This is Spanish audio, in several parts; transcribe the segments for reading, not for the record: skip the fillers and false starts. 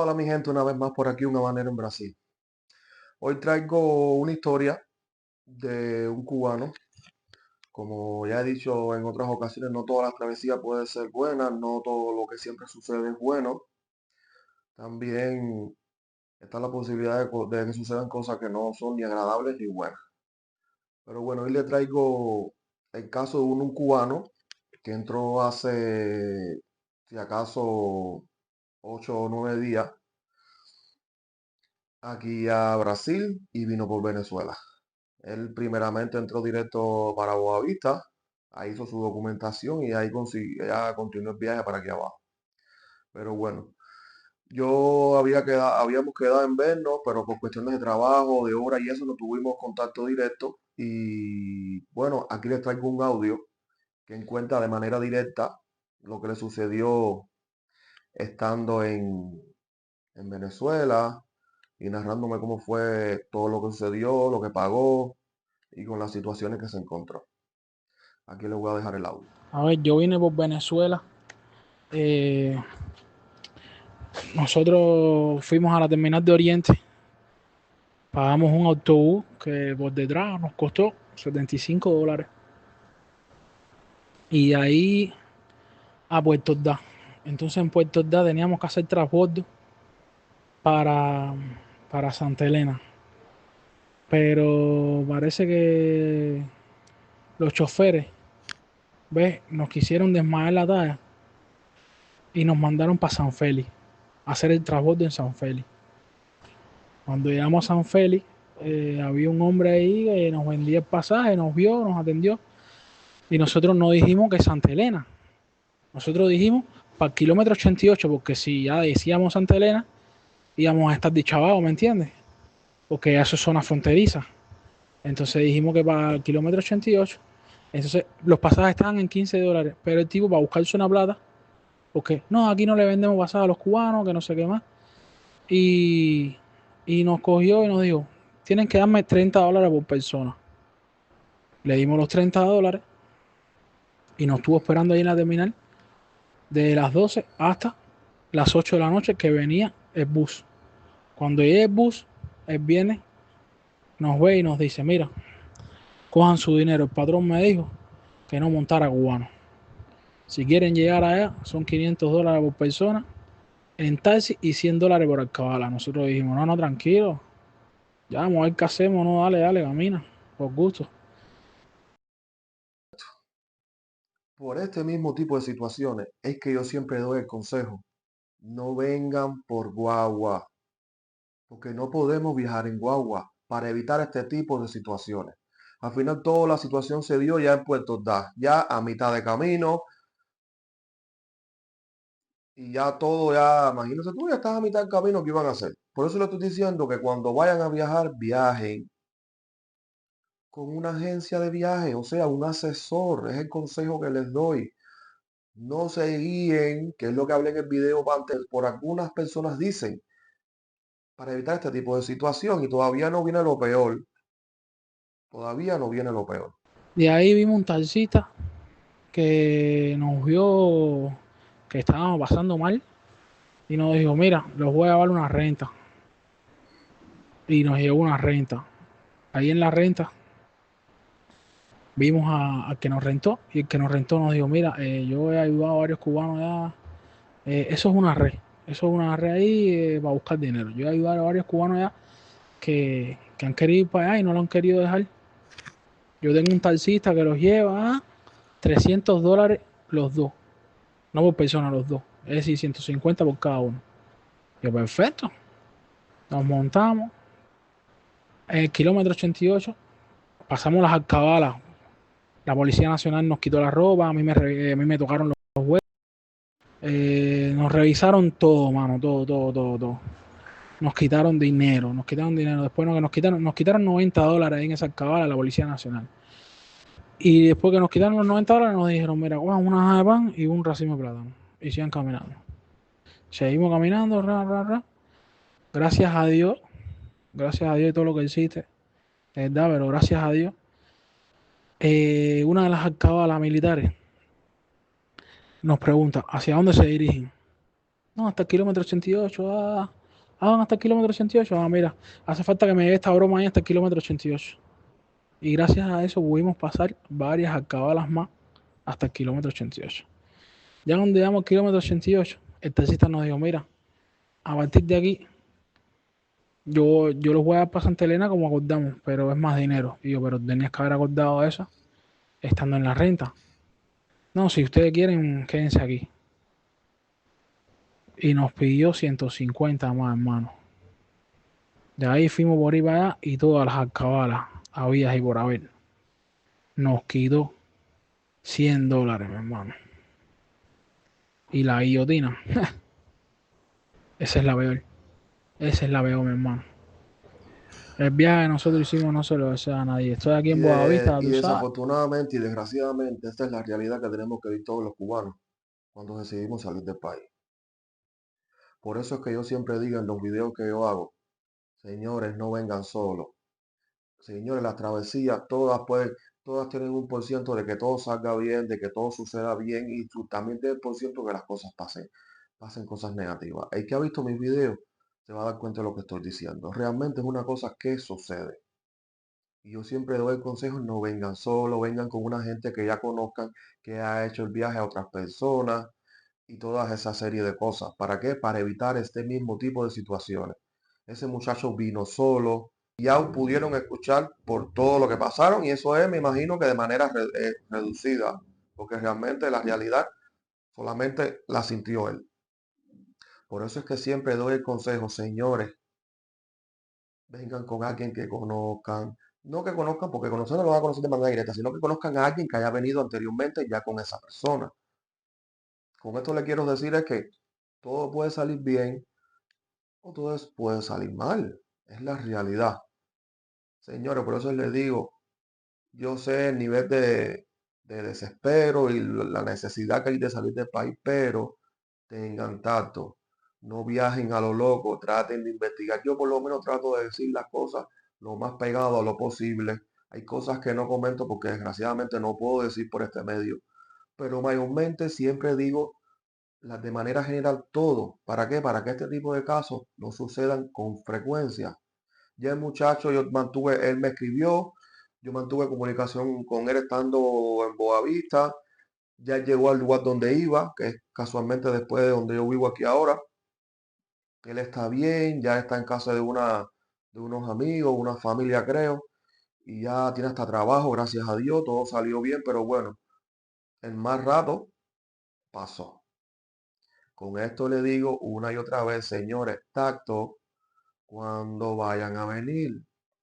Hola mi gente, una vez más por aquí, un habanero en Brasil. Hoy traigo una historia de un cubano. Como ya he dicho en otras ocasiones, no toda la travesía puede ser buena, no todo lo que siempre sucede es bueno. También está la posibilidad de que sucedan cosas que no son ni agradables ni buenas. Pero bueno, hoy le traigo el caso de un cubano que entró hace, si acaso, 8 o 9 días aquí a Brasil y vino por Venezuela. Él primeramente entró directo para Boavista, ahí hizo su documentación y ahí ya continuó el viaje para aquí abajo. Pero bueno, habíamos quedado en vernos, pero por cuestiones de trabajo, de hora y eso no tuvimos contacto directo. Y bueno, aquí les traigo un audio que cuenta de manera directa lo que le sucedió estando en Venezuela y narrándome cómo fue todo lo que sucedió, lo que pagó y con las situaciones que se encontró. Aquí les voy a dejar el audio. A ver, yo vine por Venezuela. eh, Nosotros fuimos a la terminal de Oriente, pagamos un autobús que por detrás nos costó $75. Y de ahí a Puerto Ordaz. Entonces en Puerto Ordaz teníamos que hacer transbordo para, para Santa Elena. Pero parece que los choferes, ¿ves? Nos quisieron desmayar la talla y nos mandaron para San Félix a hacer el transbordo en San Félix. Cuando llegamos a San Félix, había un hombre ahí que nos vendía el pasaje, nos vio, nos atendió y nosotros no dijimos que Santa Elena. Nosotros dijimos para el kilómetro 88, porque si ya decíamos Santa Elena, íbamos a estar dichabados, ¿me entiendes? Porque ya eso es zona fronteriza. Entonces dijimos que para el kilómetro 88. Entonces los pasajes estaban en $15, pero el tipo para buscarse una plata, porque no, aquí no le vendemos pasajes a los cubanos, que no sé qué más. Y, y nos cogió y nos dijo, tienen que darme $30 por persona. Le dimos los $30 y nos estuvo esperando ahí en la terminal de las 12 hasta las 8 de la noche que venía el bus. Cuando llegue el bus, él viene, nos ve y nos dice, mira, cojan su dinero. El patrón me dijo que no montara cubano. Si quieren llegar allá, son $500 por persona en taxi y $100 por alcabala. Nosotros dijimos, no, no, tranquilo, ya vamos a ver qué hacemos, no, dale, dale, camina, por gusto. Por este mismo tipo de situaciones es que yo siempre doy el consejo. No vengan por guagua, porque no podemos viajar en guagua para evitar este tipo de situaciones. Al final toda la situación se dio ya en Puerto Ordaz, ya a mitad de camino y ya todo, ya, imagínense tú, ya estás a mitad del camino que iban a hacer. Por eso le estoy diciendo que cuando vayan a viajar, viajen con una agencia de viaje, o sea, un asesor, es el consejo que les doy. No se guíen, que es lo que hablé en el video antes, por algunas personas dicen, para evitar este tipo de situación y todavía no viene lo peor, todavía no viene lo peor. De ahí vimos un taxista que nos vio que estábamos pasando mal y nos dijo, mira, les voy a dar una renta. Y nos llevó una renta. Ahí en la renta vimos a que nos rentó y el que nos rentó nos dijo, mira, yo he ayudado a varios cubanos ya, eso es una red, eso es una red ahí para buscar dinero. Yo he ayudado a varios cubanos ya que han querido ir para allá y no lo han querido dejar. Yo tengo un taxista que los lleva a $300 los dos, no por persona los dos, es decir, 150 por cada uno. Yo, perfecto, nos montamos en el kilómetro 88, pasamos las alcabalas. La Policía Nacional nos quitó la ropa, a mí me tocaron los huevos. Nos revisaron todo, mano, todo, todo, todo, todo. Nos quitaron dinero, nos quitaron dinero. Después nos quitaron $90 ahí en esa cabala la Policía Nacional. Y después que nos quitaron los $90, nos dijeron, mira, cojan una hoja de pan y un racimo de plátano. Y sigan caminando. Seguimos caminando, ra, ra, ra. Gracias a Dios y todo lo que hiciste, es verdad, pero gracias a Dios, una de las alcabalas militares nos pregunta, ¿hacia dónde se dirigen? No, hasta el kilómetro 88. Van hasta el kilómetro 88. Mira, hace falta que me llegue esta broma ahí hasta el kilómetro 88. Y gracias a eso pudimos pasar varias alcabalas más hasta el kilómetro 88. Ya cuando llegamos al kilómetro 88, el taxista nos dijo, mira, a partir de aquí, yo los voy a dar para Santa Elena como acordamos, pero es más dinero. Y yo, pero tenías que haber acordado eso estando en la renta. No, si ustedes quieren, quédense aquí. Y nos pidió 150 más, hermano. De ahí fuimos por ahí para allá y todas las alcabalas, había y por haber. Nos quitó $100, mi hermano. Y la guillotina, esa es la peor. Esa es la peor, mi hermano. El viaje que nosotros hicimos no se lo desea a nadie. Estoy aquí en Boavista, Y tú sabes. desafortunadamente y desgraciadamente, esta es la realidad que tenemos que vivir todos los cubanos cuando decidimos salir del país. Por eso es que yo siempre digo en los videos que yo hago, señores, no vengan solos. Señores, las travesías todas tienen un por ciento de que todo salga bien, de que todo suceda bien y también tiene el por ciento que las cosas pasen cosas negativas. El que ha visto mis videos se va a dar cuenta de lo que estoy diciendo. Realmente es una cosa que sucede. Y yo siempre doy consejos, no vengan solos, vengan con una gente que ya conozcan, que ha hecho el viaje a otras personas y toda esa serie de cosas. ¿Para qué? Para evitar este mismo tipo de situaciones. Ese muchacho vino solo, ya pudieron escuchar por todo lo que pasaron y eso es, me imagino que de manera reducida, porque realmente la realidad solamente la sintió él. Por eso es que siempre doy el consejo, señores, vengan con alguien que conozcan, no que conozcan, porque conocer no lo van a conocer de manera directa, sino que conozcan a alguien que haya venido anteriormente ya con esa persona. Con esto le quiero decir es que todo puede salir bien o todo puede salir mal. Es la realidad. Señores, por eso les digo, yo sé el nivel de desespero y la necesidad que hay de salir del país, pero tengan tacto. No viajen a lo loco, traten de investigar. Yo por lo menos trato de decir las cosas lo más pegado a lo posible. Hay cosas que no comento porque desgraciadamente no puedo decir por este medio. Pero mayormente siempre digo las de manera general todo. ¿Para qué? Para que este tipo de casos no sucedan con frecuencia. Ya el muchacho, él me escribió, yo mantuve comunicación con él estando en Boavista. Ya llegó al lugar donde iba, que es casualmente después de donde yo vivo aquí ahora. Él está bien, ya está en casa de unos amigos, una familia creo, y ya tiene hasta trabajo, gracias a Dios, todo salió bien, pero bueno, el más rato pasó. Con esto le digo una y otra vez, señores, tacto cuando vayan a venir.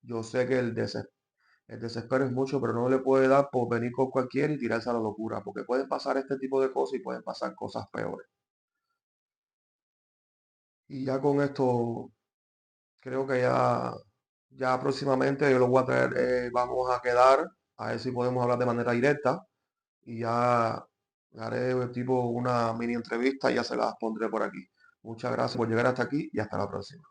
Yo sé que el desespero es mucho, pero no le puede dar por venir con cualquiera y tirarse a la locura, porque pueden pasar este tipo de cosas y pueden pasar cosas peores. Y ya con esto, creo que ya próximamente yo lo voy a traer, vamos a quedar, a ver si podemos hablar de manera directa y ya haré tipo una mini entrevista y ya se las pondré por aquí. Muchas gracias por llegar hasta aquí y hasta la próxima.